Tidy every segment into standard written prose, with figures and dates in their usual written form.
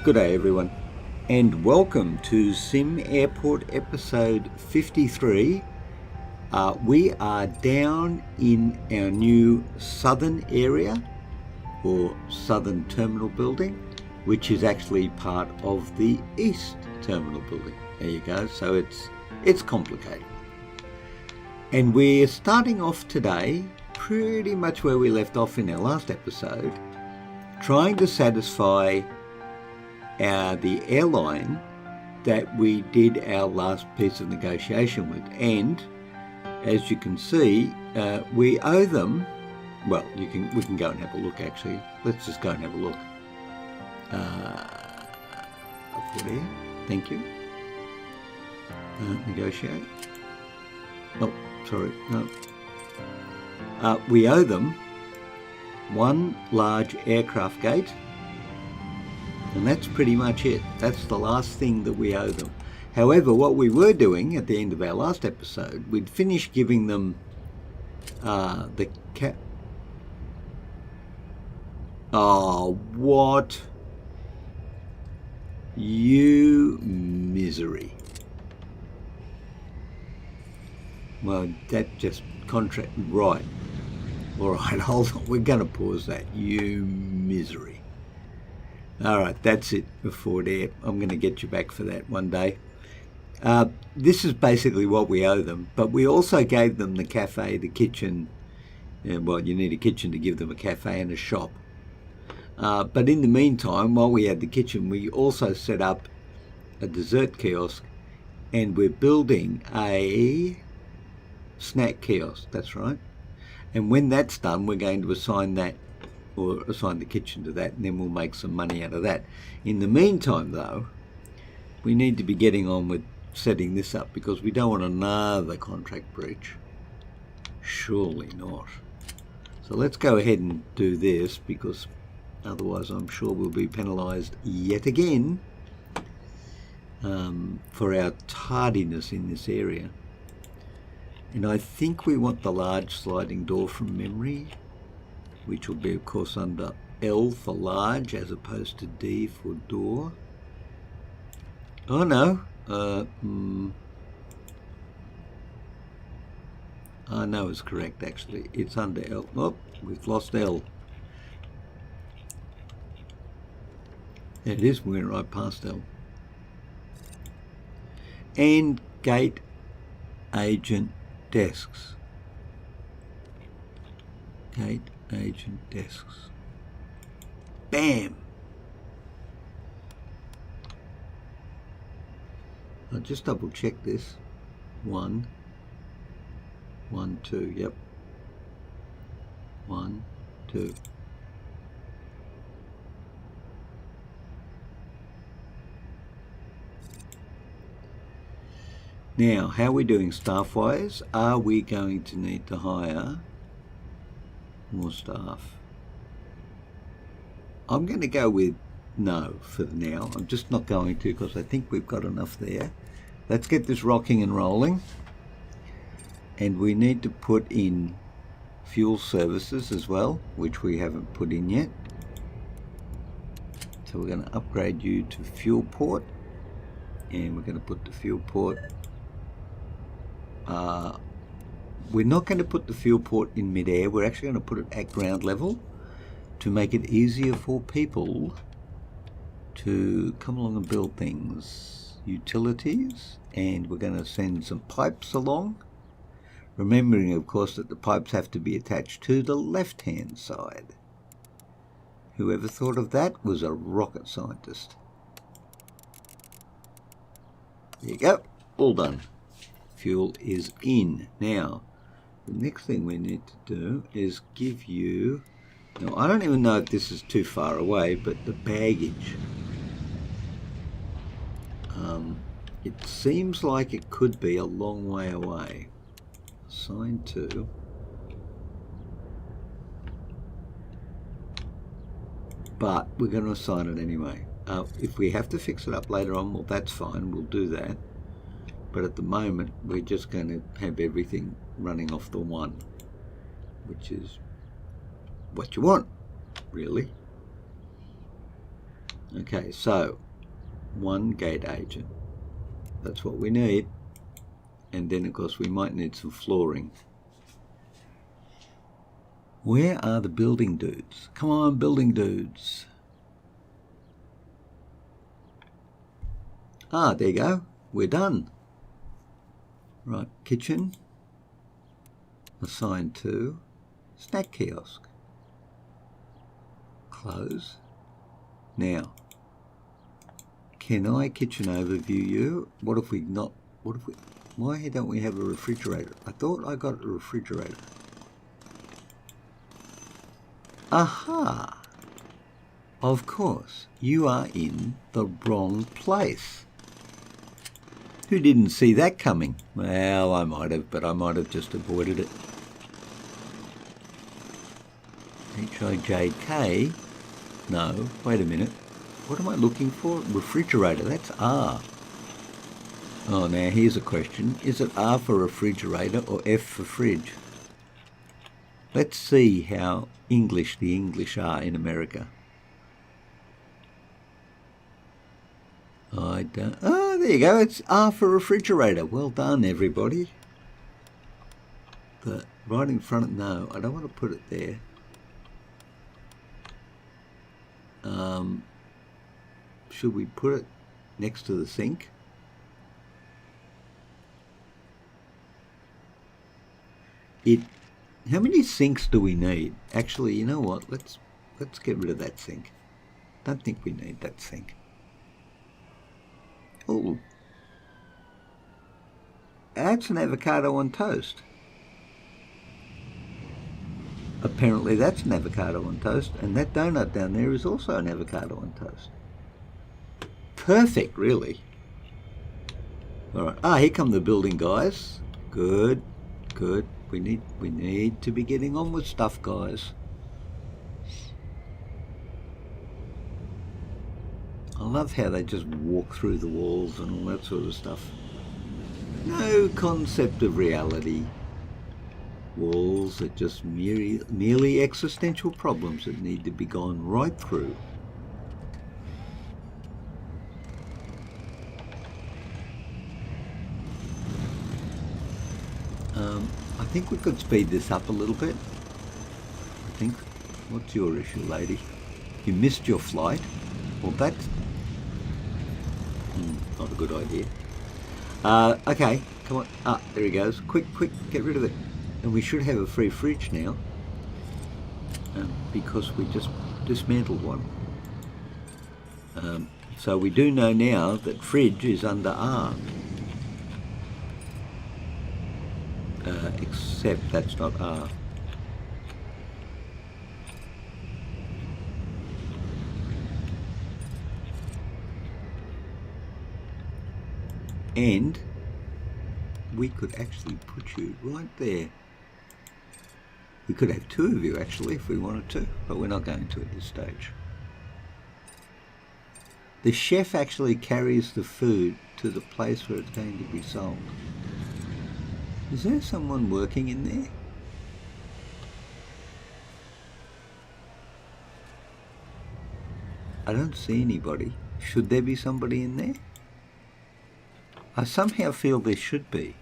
Good day, everyone, and welcome to SimAirport episode 53. We are down in our new southern area, or southern terminal building, which is actually part of the east terminal building. There you go. So it's complicated. And we're starting off today pretty much where we left off in our last episode, trying to satisfy the airline that we did our last piece of negotiation with. And as you can see, we owe them, well, we can go and have a look actually. Let's just go and have a look. AffordAir, thank you. Negotiate. Oh, sorry, no. We owe them one large aircraft gate, and that's pretty much it. That's the last thing that we owe them. However, what we were doing at the end of our last episode, we'd finished giving them the cat. Oh, what? You misery. Well, that just contract, right. All right, hold on. We're going to pause that. You misery. All right, that's it, AffordAir. I'm going to get you back for that one day. This is basically what we owe them, but we also gave them the cafe, the kitchen. Well, you need a kitchen to give them a cafe and a shop. But in the meantime, while we had the kitchen, we also set up a dessert kiosk, and we're building a snack kiosk. That's right. And when that's done, we're going to assign that, or assign the kitchen to that, and then we'll make some money out of that. In the meantime, though, we need to be getting on with setting this up, because we don't want another contract breach. Surely not. So let's go ahead and do this, because otherwise I'm sure we'll be penalised yet again for our tardiness in this area. And I think we want the large sliding door from memory, which will be, of course, under L for large as opposed to D for door. Oh, no. No, it's correct, actually. It's under L. Oh, we've lost L. There it is. We're right past L. And gate agent desks. Gate agent desks. Bam! I'll just double check this. 1, 1, 2, yep. 1, 2. Now, how are we doing staff-wise? Are we going to need to hire more staff? I'm going to go with no for now. I'm just not going to, because I think we've got enough there. Let's get this rocking and rolling. And we need to put in fuel services as well, which we haven't put in yet. So we're going to upgrade you to fuel port. And we're going to put the fuel port. We're not going to put the fuel port in mid-air. We're actually going to put it at ground level to make it easier for people to come along and build things. Utilities, and we're going to send some pipes along. Remembering, of course, that the pipes have to be attached to the left-hand side. Whoever thought of that was a rocket scientist. There you go. All done. Fuel is in. Now, the next thing we need to do is give you... Now, I don't even know if this is too far away, but the baggage. It seems like it could be a long way away. Assign to. But we're going to assign it anyway. If we have to fix it up later on, well, that's fine. We'll do that. But at the moment, we're just going to have everything running off the one, which is what you want, really. Okay, so one gate agent. That's what we need. And then, of course, we might need some flooring. Where are the building dudes? Come on, building dudes. Ah, there you go. We're done. Right, kitchen. Assigned to snack kiosk. Close. Now, can I kitchen overview you? What if we not, why don't we have a refrigerator? I thought I got a refrigerator. Aha! Of course, you are in the wrong place. Who didn't see that coming? Well, I might have, but I might have just avoided it. H-I-J-K? No, wait a minute. What am I looking for? Refrigerator, that's R. Oh, now here's a question. Is it R for refrigerator or F for fridge? Let's see how English the English are in America. I don't... Oh, there you go. It's R for refrigerator. Well done, everybody. But right in front of... No, I don't want to put it there. Should we put it next to the sink? How many sinks do we need? Actually, you know what? Let's get rid of that sink. Don't think we need that sink. Oh, that's an avocado on toast. Apparently that's an avocado on toast, and that donut down there is also an avocado on toast. Perfect, really. All right. Ah, here come the building guys. Good, good. We need to be getting on with stuff, guys. I love how they just walk through the walls and all that sort of stuff. No concept of reality. Walls are just merely existential problems that need to be gone right through. I think we could speed this up a little bit. I think. What's your issue, lady? You missed your flight? Well, that's not a good idea. Okay, come on. Ah, there he goes. Quick, get rid of it. And we should have a free fridge now, because we just dismantled one. So we do know now that fridge is under R. Except that's not R. And we could actually put you right there. We could have two of you actually if we wanted to, but we're not going to at this stage. The chef actually carries the food to the place where it's going to be sold. Is there someone working in there? I don't see anybody. Should there be somebody in there? I somehow feel there should be.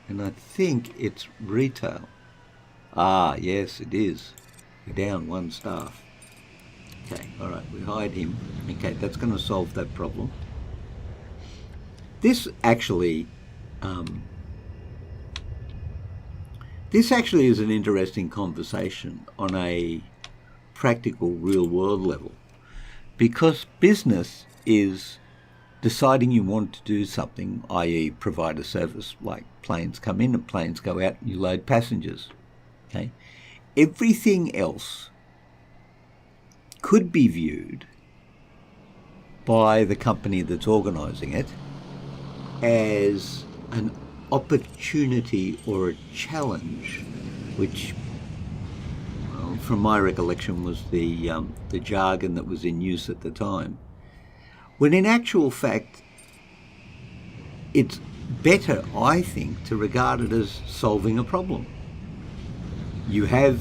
And I think it's retail. Ah, yes, it is. We're down one staff. Okay, all right, we hired him. Okay, that's going to solve that problem. This actually is an interesting conversation on a practical, real-world level, because business is deciding you want to do something, i.e. provide a service, like planes come in and planes go out and you load passengers. Okay, everything else could be viewed by the company that's organising it as an opportunity or a challenge, which, well, from my recollection, was the jargon that was in use at the time. When in actual fact, it's better, I think, to regard it as solving a problem. You have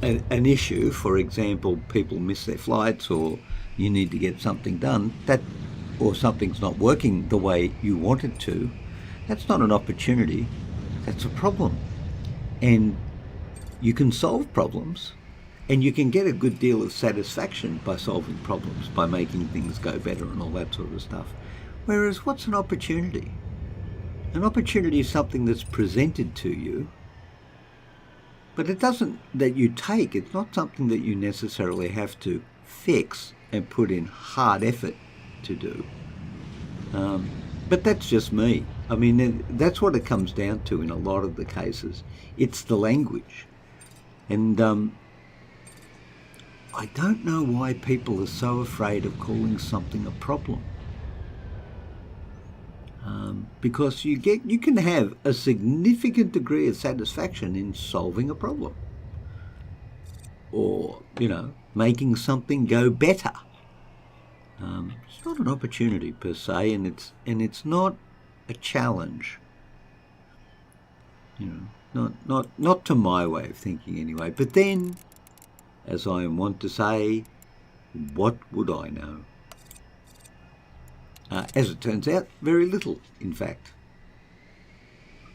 an issue, for example, people miss their flights or you need to get something done, or something's not working the way you want it to, that's not an opportunity, that's a problem. And you can solve problems, and you can get a good deal of satisfaction by solving problems, by making things go better and all that sort of stuff. Whereas what's an opportunity? An opportunity is something that's presented to you, but it doesn't, that you take, it's not something that you necessarily have to fix and put in hard effort to do. But that's just me. I mean, that's what it comes down to in a lot of the cases. It's the language. And I don't know why people are so afraid of calling something a problem. Because you can have a significant degree of satisfaction in solving a problem, or making something go better. It's not an opportunity per se, and it's not a challenge. Not to my way of thinking anyway. But then, as I want to say, what would I know? As it turns out, very little, in fact.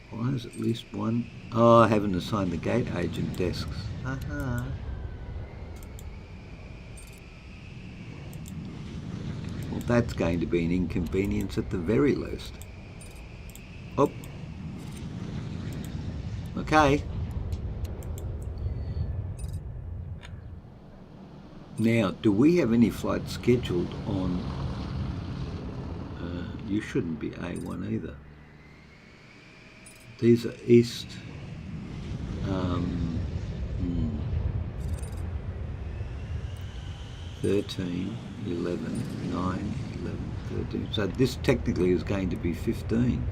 Why is at least one? Oh, I haven't assigned the gate agent desks. Aha. Well, that's going to be an inconvenience at the very least. Oh. Okay. Now, do we have any flights scheduled on... you shouldn't be A1 either. These are east. 13, 11, 9, 11, 13. So this technically is going to be 15.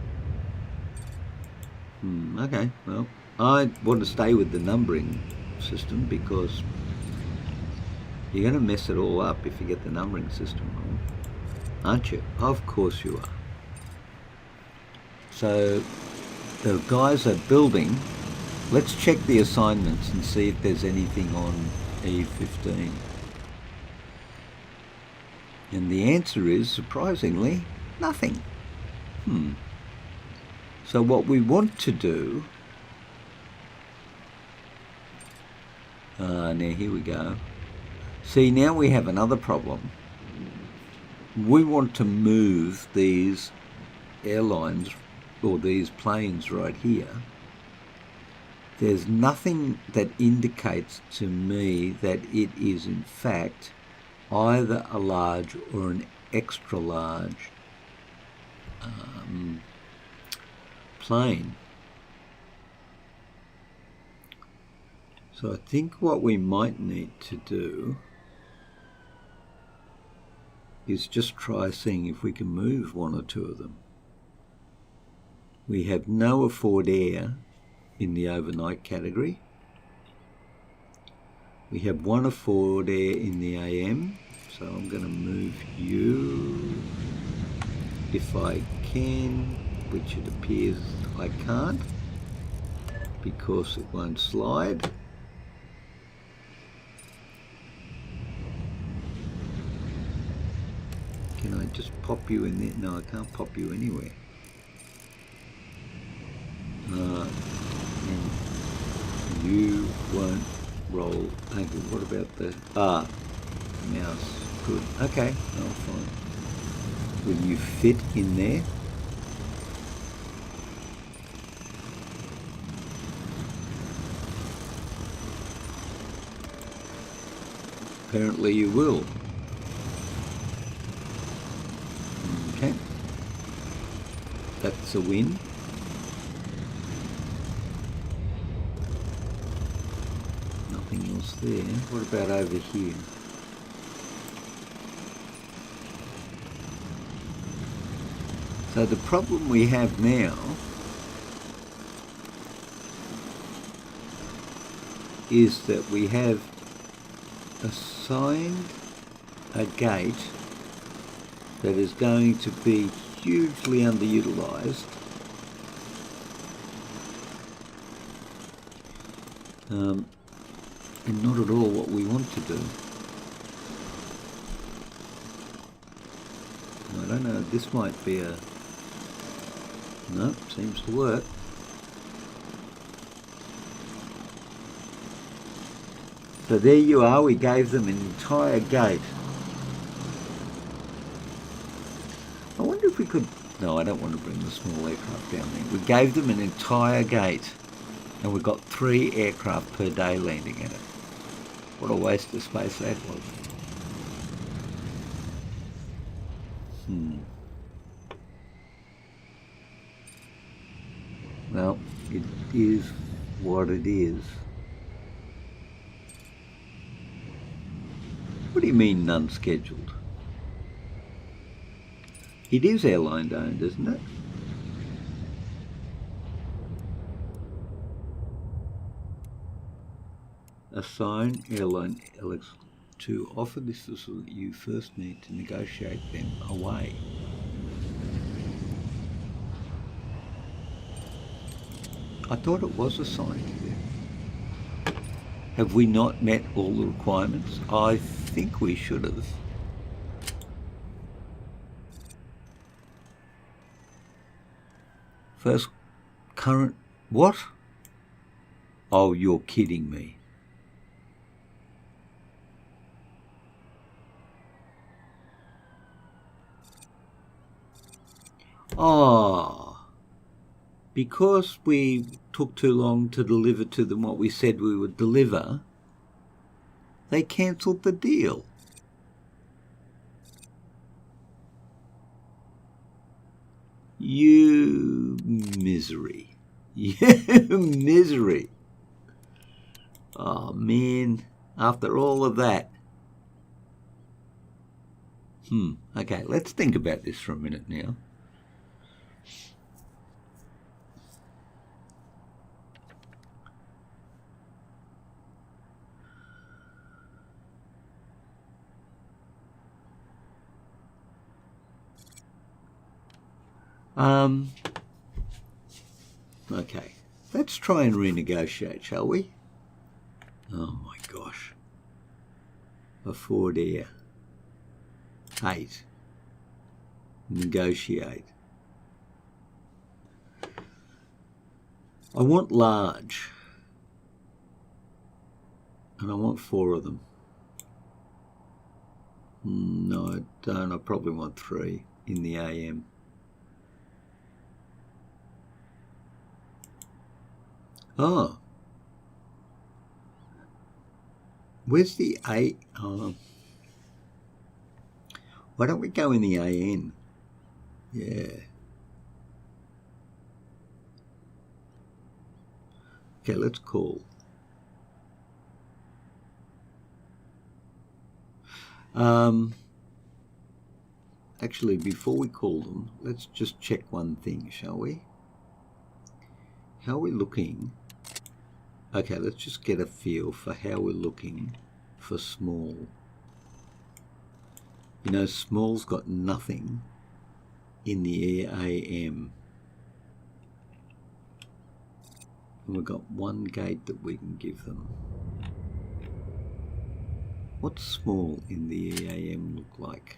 Okay, well, I want to stay with the numbering system because you're going to mess it all up if you get the numbering system wrong, aren't you? Of course you are. So the guys are building. Let's check the assignments and see if there's anything on E15. And the answer is, surprisingly, nothing. So what we want to do... now here we go. See, now we have another problem. We want to move these airlines, or these planes right here. There's nothing that indicates to me that it is in fact either a large or an extra large plane. So I think what we might need to do is just try seeing if we can move one or two of them. We have no AffordAir in the overnight category. We have one AffordAir in the AM, so I'm going to move you if I can, which it appears I can't because it won't slide. Can I just pop you in there? No, I can't pop you anywhere. And you won't roll. Okay, what about the mouse? Good. Okay, oh fine. Will you fit in there? Apparently you will. Okay. That's a win. Nothing else there. What about over here? So the problem we have now is that we have assigned a gate that is going to be hugely underutilized, and not at all what we want to do. I don't know, this might be a... Nope, seems to work. So there you are, we gave them an entire gate. I wonder if we could... No, I don't want to bring the small aircraft down there. We gave them an entire gate and we got 3 aircraft per day landing in it. What a waste of space that was. Well, it is what it is. What do you mean none scheduled? It is airline owned, isn't it? Assign airline Alex to offer this facility. You first need to negotiate them away. I thought it was assigned to them. Have we not met all the requirements? I think we should have. First current... What? Oh, you're kidding me. Oh, because we took too long to deliver to them what we said we would deliver, they cancelled the deal. You misery. You misery. Oh, man, after all of that. Okay, let's think about this for a minute now. Okay, let's try and renegotiate, shall we? Oh my gosh. AffordAir. 8. Negotiate. I want large. And I want 4 of them. No, I don't. I probably want 3 in the AM. Oh. Where's the A? Oh. Why don't we go in the AN? Yeah. Okay, let's call. Actually, before we call them, let's just check one thing, shall we? How are we looking? Okay, let's just get a feel for how we're looking for small. You know, small's got nothing in the AM. And we've got 1 gate that we can give them. What's small in the AM look like?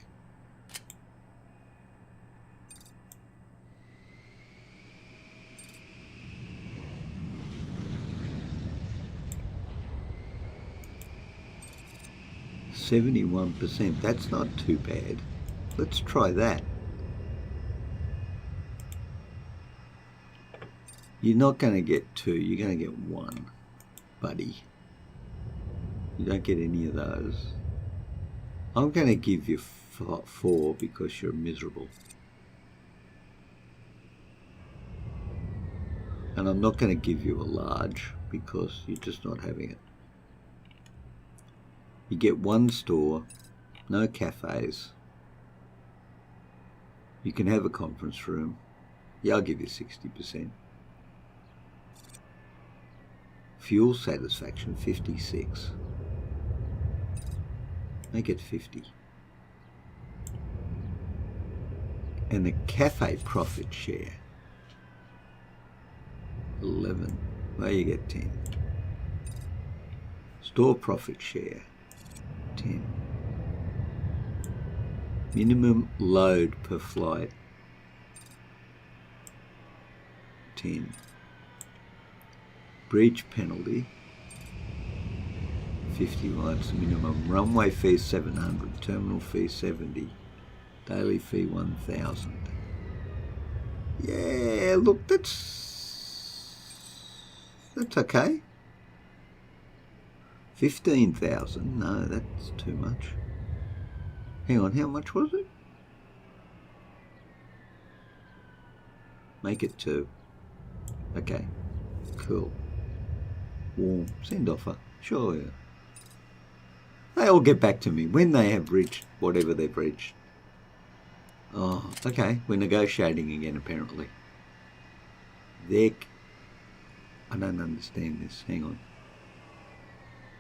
%. That's not too bad. Let's try that. You're not going to get 2, you're going to get 1, buddy. You don't get any of those. I'm going to give you 4 because you're miserable. And I'm not going to give you a large because you're just not having it. You get 1 store, no cafes. You can have a conference room. Yeah, I'll give you 60%. Fuel satisfaction, 56. Make it 50. And the cafe profit share, 11. Well, you get 10. Store profit share, 10. Minimum load per flight, 10. Breach penalty, 50 lights minimum. Runway fee 700, terminal fee 70, daily fee 1,000. Yeah, look, that's okay. 15,000, no, that's too much. Hang on, how much was it? Make it 2. Okay, cool. Warm, send offer, sure. Yeah. They all get back to me when they have reached whatever they've reached. Oh, okay, we're negotiating again apparently. I don't understand this, hang on.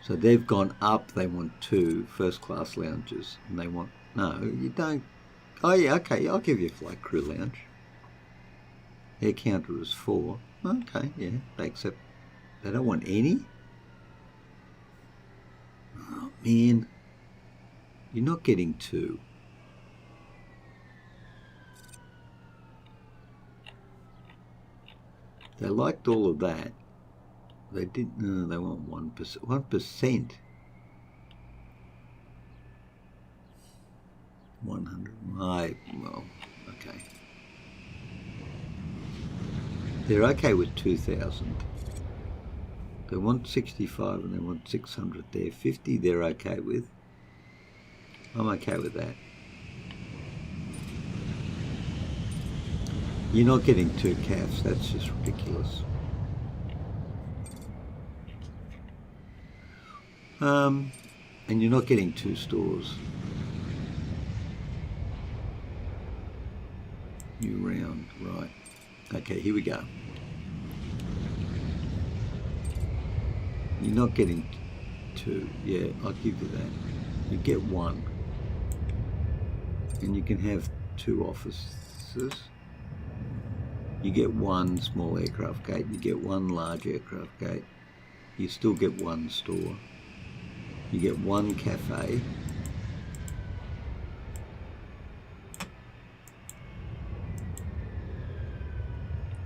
So they've gone up, they want 2 first-class lounges, and they want, no, you don't, oh yeah, okay, I'll give you a flight crew lounge. Air counter is 4, okay, yeah, they accept, they don't want any? Oh man, you're not getting 2. They liked all of that. They didn't, no, they want 1%. 1%. 100, well, okay. They're okay with 2,000. They want 65 and they want 600 there. 50 they're okay with. I'm okay with that. You're not getting 2 CAFs, that's just ridiculous. And you're not getting 2 stores. New round, right. Okay, here we go. You're not getting 2, yeah, I'll give you that. You get 1. And you can have 2 offices. You get 1 small aircraft gate, you get 1 large aircraft gate. You still get 1 store. You get 1 cafe.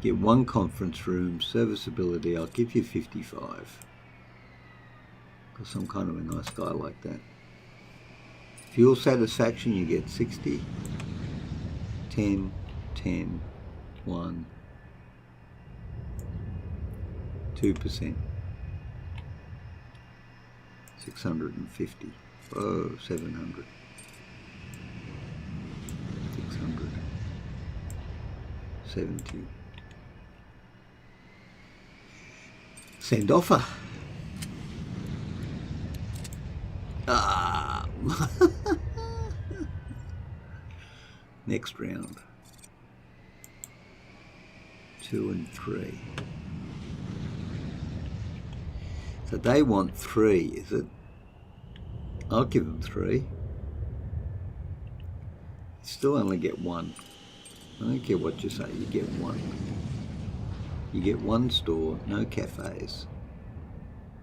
Get 1 conference room. Serviceability, I'll give you 55. Because I'm kind of a nice guy like that. Fuel satisfaction, you get 60. 10, 10, 1, 2%. 650. Oh, 700. 600. 70. Send offer. Ah. Next round. 2 and 3. So they want 3, is it? I'll give them 3. Still only get 1. I don't care what you say, you get 1. You get 1 store, no cafes.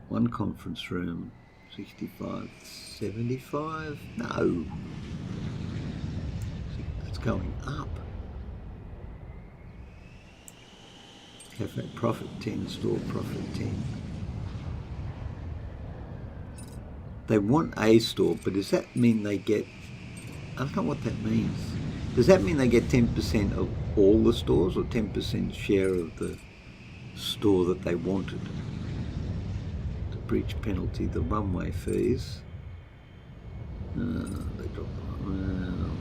1 conference room, 65, 75? No. It's going up. Cafe profit 10, store profit 10. They want a store, but does that mean they get, I don't know what that means. Does that mean they get 10% of all the stores or 10% share of the store that they wanted? The breach penalty, the runway fees. They dropped them.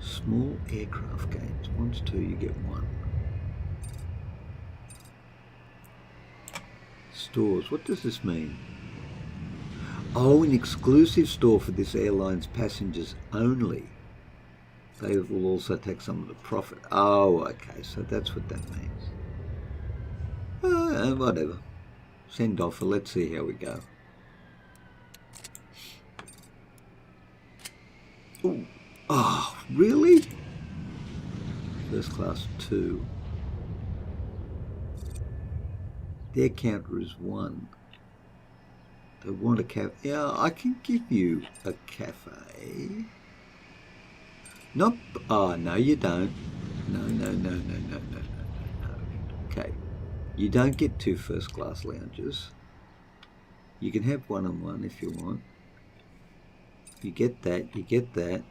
Small aircraft gates. 1 to 2, you get 1. Stores, what does this mean? Oh, an exclusive store for this airline's passengers only. They will also take some of the profit. Oh, okay, so that's what that means. Whatever. Send offer, let's see how we go. Ooh. Oh, really? First class 2. Their counter is 1. They want a cafe. Yeah, I can give you a cafe. Not, oh, no, you don't. No. Okay, you don't get 2 first-class lounges. You can have 1 and 1 if you want. You get that, you get that.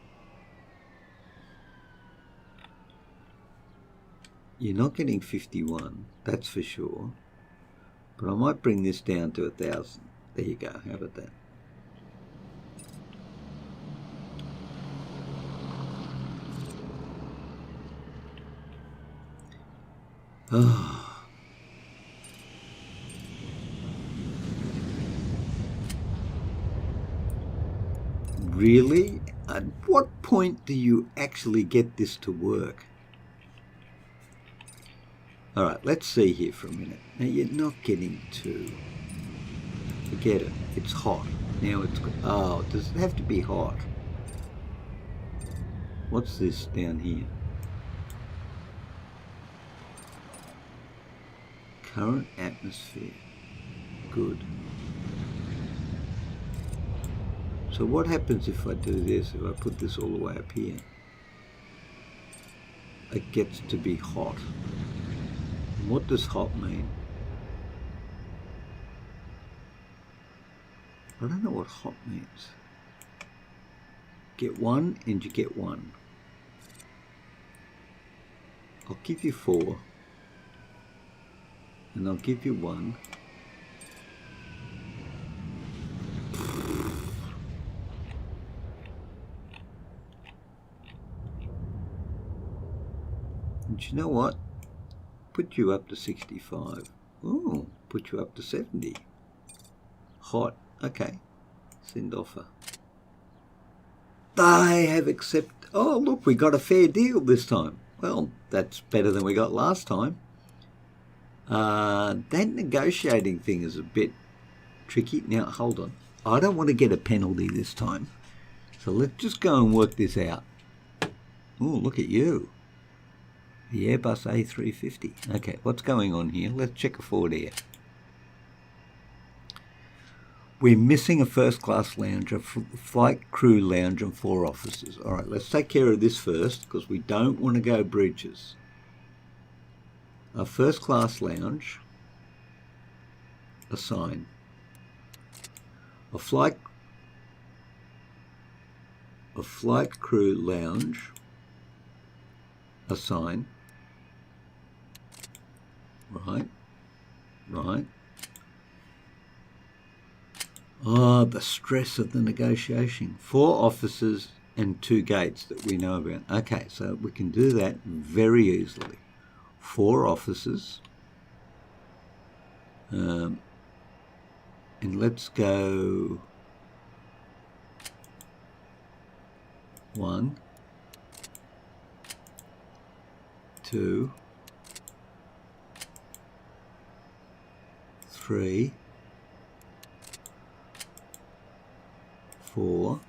You're not getting 51, that's for sure. But I might bring this down to 1,000. There you go, how about that? Oh. Really? At what point do you actually get this to work? All right, let's see here for a minute. Now, you're not getting 2. Forget it. It's hot. Now it's... Oh, does it have to be hot? What's this down here? Current atmosphere. Good. So what happens if I do this, if I put this all the way up here? It gets to be hot. And what does hot mean? I don't know what hot means. Get 1 and you get 1. I'll give you 4. And I'll give you 1. And you know what? Put you up to 65. Oh, put you up to 70. Hot. Okay. Send offer. They have accepted. Oh, look, we got a fair deal this time. Well, that's better than we got last time. That negotiating thing is a bit tricky. Now, hold on. I don't want to get a penalty this time. So let's just go and work this out. Oh, look at you. The Airbus A350. Okay, what's going on here? Let's check AffordAir. We're missing a first-class lounge, a flight crew lounge and 4 officers. All right, let's take care of this first because we don't want to go breaches. A first-class lounge, assign. A flight crew lounge, assign. Right. Oh, the stress of the negotiation. 4 officers and 2 gates that we know about. Okay, so we can do that very easily. 4 officers. And let's go 1, 2, 3, 4.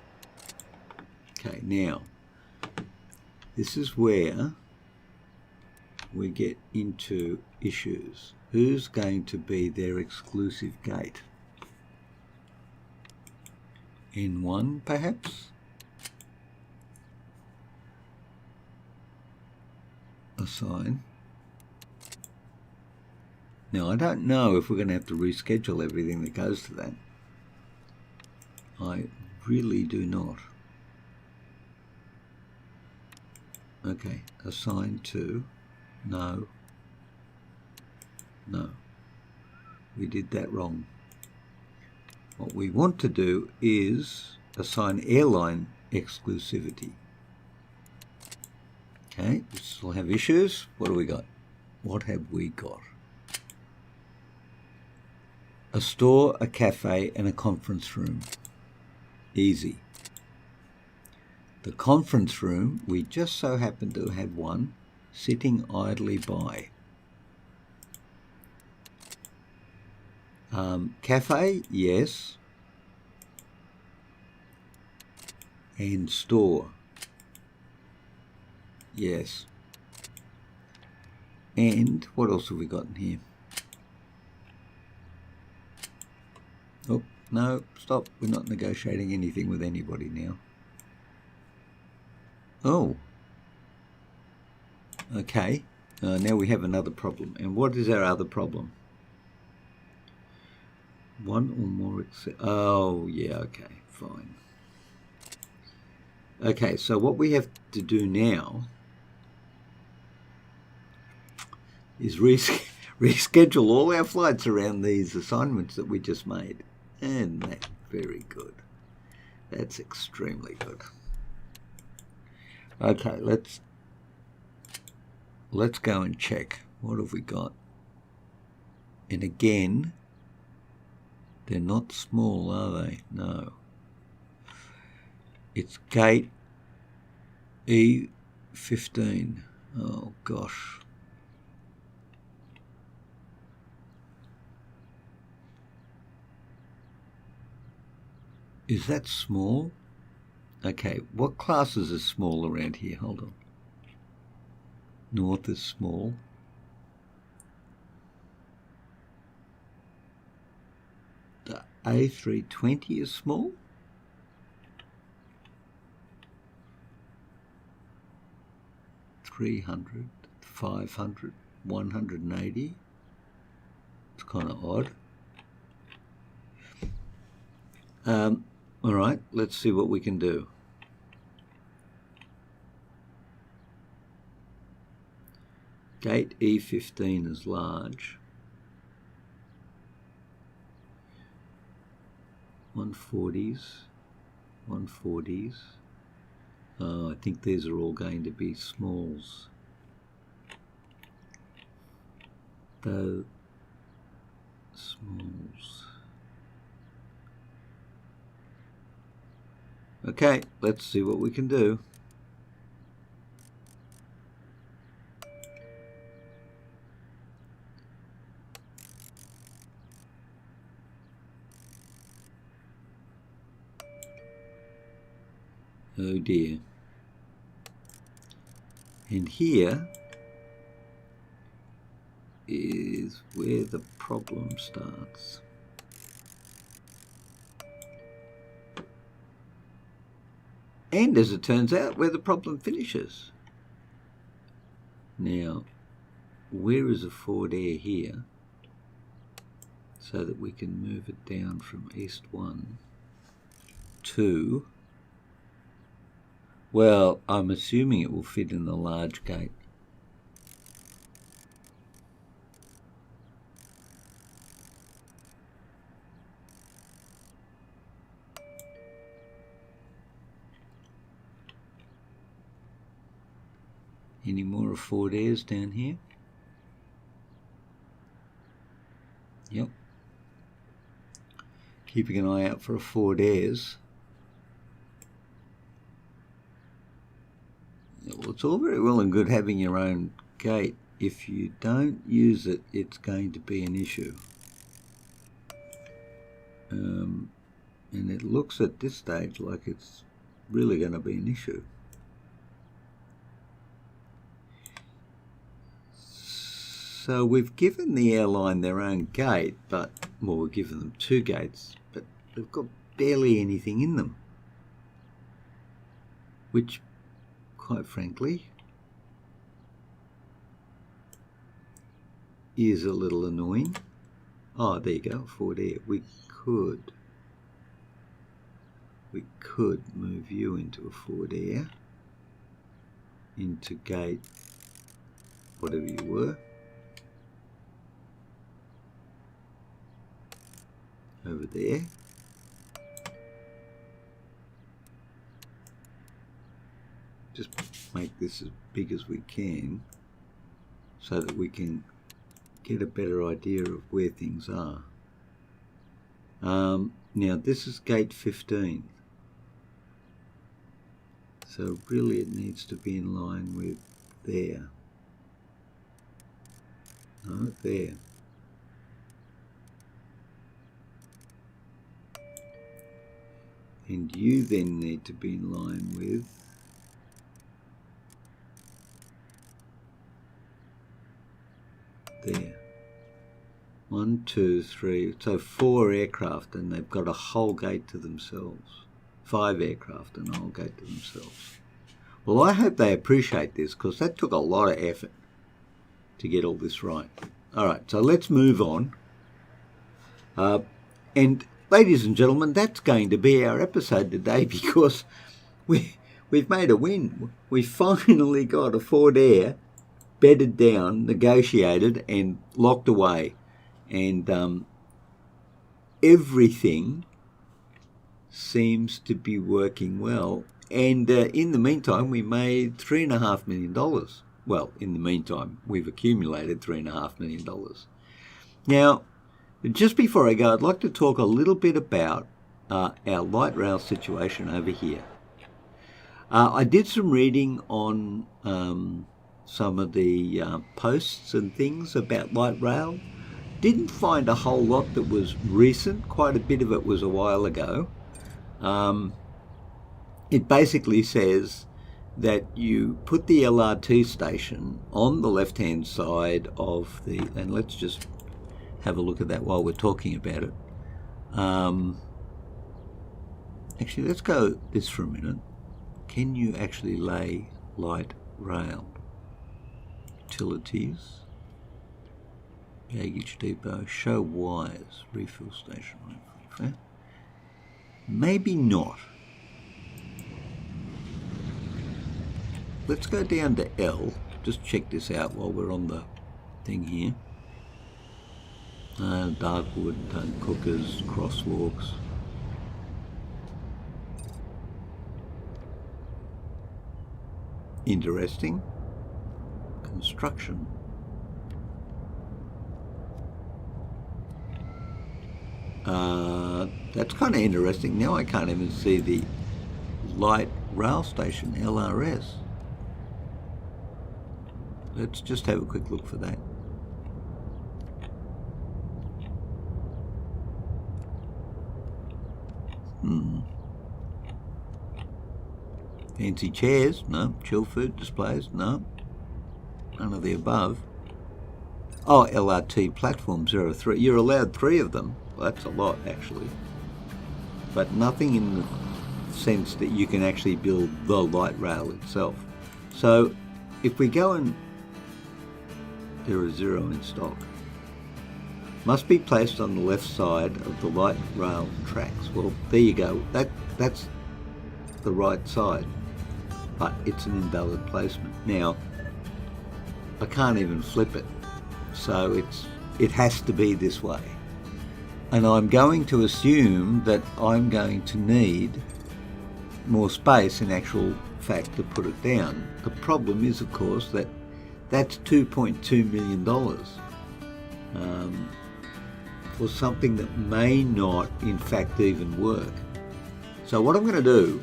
Okay, now this is where we get into issues. Who's going to be their exclusive gate? N1 perhaps? Assign. Now I don't know if we're going to have to reschedule everything that goes to that. I really do not. Okay, assign to. No. We did that wrong. What we want to do is assign airline exclusivity. Okay, we still have issues. What do we got? What have we got? A store, a cafe, and a conference room. Easy. The conference room, we just so happen to have one sitting idly by. Cafe, yes. And store, yes. And what else have we got in here? Oh, No, stop. We're not negotiating anything with anybody now. Oh. Okay. Now we have another problem. And what is our other problem? One or more. Oh, yeah, okay, fine. Okay, so what we have to do now is reschedule all our flights around these assignments that we just made. And that's very good. That's extremely good. Okay, let's go and check. What have we got? And again, they're not small, are they? No. It's gate E15. Oh, gosh. Is that small? Okay, what classes are small around here? Hold on. North is small. The A320 is small. $300, $500, $180. It's kind of odd. All right, let's see what we can do. Gate E15 is large. 140s, 140s. I think these are all going to be smalls. Though smalls. Okay, let's see what we can do. Oh dear. And here is where the problem starts. And as it turns out, where the problem finishes. Now, where is AffordAir here? So that we can move it down from East 1 to, well, I'm assuming it will fit in the large gate. Any more AffordAirs down here? Yep. Keeping an eye out for AffordAirs. Well, it's all very well and good having your own gate. If you don't use it, it's going to be an issue. And it looks at this stage like it's really going to be an issue. So we've given the airline their own gate, but, well, we've given them two gates, but they've got barely anything in them, which, quite frankly, is a little annoying. Oh, there you go, AffordAir. We could move you into AffordAir, into gate whatever you were, over there. Just make this as big as we can so that we can get a better idea of where things are. Now this is gate 15, so really it needs to be in line with there. No, there. And you then need to be in line with there. 1, 2, 3, so 4 aircraft, and they've got a whole gate to themselves. 5 aircraft and a whole gate to themselves. Well, I hope they appreciate this, because that took a lot of effort to get all this right. All right, so let's move on. And ladies and gentlemen, that's going to be our episode today, because we've made a win. We finally got AffordAir bedded down, negotiated, and locked away. And everything seems to be working well. And in the meantime, we made $3.5 million. Well, in the meantime, we've accumulated $3.5 million. Now, just before I go, I'd like to talk a little bit about our light rail situation over here. I did some reading on some of the posts and things about light rail. Didn't find a whole lot that was recent. Quite a bit of it was a while ago. It basically says that you put the LRT station on the left-hand side of the, and let's just have a look at that while we're talking about it. Actually, let's go this for a minute. Can you actually lay light rail? Utilities. Baggage depot, show wires, refill station. Okay. Maybe not. Let's go down to L. Just check this out while we're on the thing here. Darkwood, cookers, crosswalks. Interesting. Construction. That's kind of interesting. Now I can't even see the light rail station, LRS. Let's just have a quick look for that. Fancy chairs? No. Chill food displays? No. None of the above. Oh, LRT platform 03. You're allowed 3 of them. Well, that's a lot, actually. But nothing in the sense that you can actually build the light rail itself. So if we go and there are 0 in stock. Must be placed on the left side of the light rail tracks. Well, there you go. That's the right side, but it's an invalid placement. Now, I can't even flip it, so it has to be this way. And I'm going to assume that I'm going to need more space in actual fact to put it down. The problem is, of course, that that's $2.2 million for something that may not, in fact, even work. So what I'm going to do,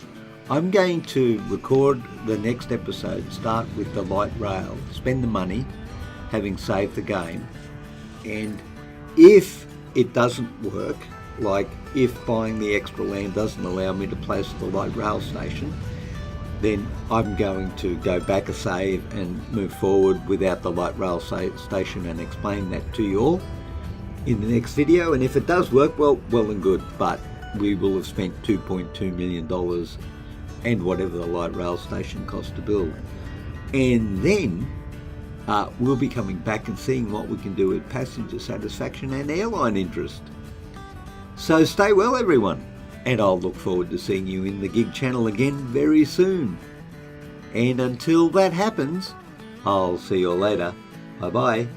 I'm going to record the next episode, start with the light rail, spend the money, having saved the game, and if it doesn't work, like if buying the extra land doesn't allow me to place the light rail station, then I'm going to go back a save and move forward without the light rail station and explain that to you all in the next video. And if it does work, well and good, but we will have spent $2.2 million and whatever the light rail station cost to build. And then we'll be coming back and seeing what we can do with passenger satisfaction and airline interest. So stay well, everyone, and I'll look forward to seeing you in the Gig channel again very soon. And until that happens, I'll see you all later. Bye-bye.